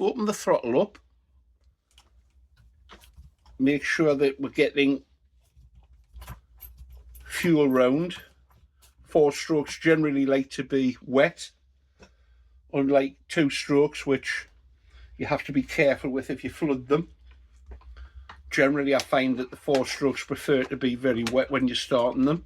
open the throttle up, make sure that we're getting fuel round. 4-strokes generally like to be wet, unlike 2-strokes, which you have to be careful with if you flood them. Generally I find that the 4-strokes prefer to be very wet when you're starting them.